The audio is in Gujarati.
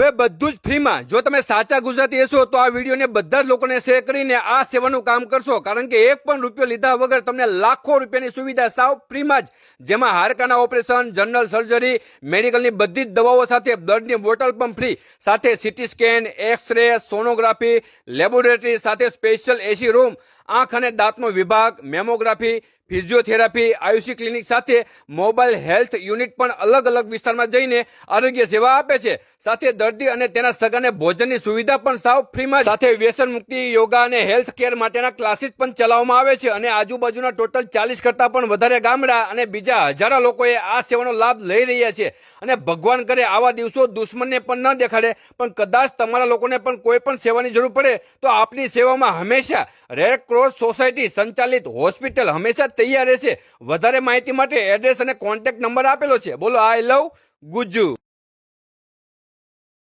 હવે બધું જ ફ્રીમાં જો તમે સાચા ગુજરાતી હશો તો આ વિડીયોને બધા જ લોકોને શેર કરીને આ સેવાનું કામ કરશો, કારણ કે એક પણ રૂપિયો લીધા વગર તમને લાખો રૂપિયાની સુવિધા સાવ ફ્રીમાં જ, જેમાં હાડકાના ઓપરેશન, જનરલ સર્જરી, મેડિકલની બધી જ દવાઓ સાથે બ્લડની બોટલ પણ ફ્રી, સાથે CT scan, X-ray, sonography, laboratory સાથે સ્પેશિયલ એસી રૂમ, આંખ અને દાંતનો વિભાગ, મેમોગ્રાફી, ફિઝિયોથેરાપી, આયુષી ક્લિનિક સાથે મોબાઈલ હેલ્થ યુનિટ પણ અલગ અલગ વિસ્તારમાં જઈને આરોગ્ય સેવા આપે છે. સાથે દર્દી અને તેના સગાને ભોજનની સુવિધા પણ સાવ ફ્રીમાં, સાથે વ્યસન મુક્તિ, યોગા અને હેલ્થ કેર માટેના ક્લાસીસ પણ ચલાવવામાં આવે છે. અને આજુબાજુના ટોટલ 40 કરતા પણ વધારે ગામડા અને બીજા હજારો લોકોએ આ સેવાનો લાભ લઈ રહ્યા છે. અને ભગવાન કરે આવા દિવસો દુશ્મનને પણ ન દેખાડે, પણ કદાચ તમારા લોકોને પણ કોઈ પણ સેવાની જરૂર પડે તો આપની સેવામાં હંમેશા રેડ ક્રોસ સોસાયટી સંચાલિત હોસ્પિટલ હંમેશા તૈયાર રહેશે. વધારે માહિતી માટે એડ્રેસ અને કોન્ટેક્ટ નંબર આપેલો છે. બોલો આઈ લવ ગુજ્જુ.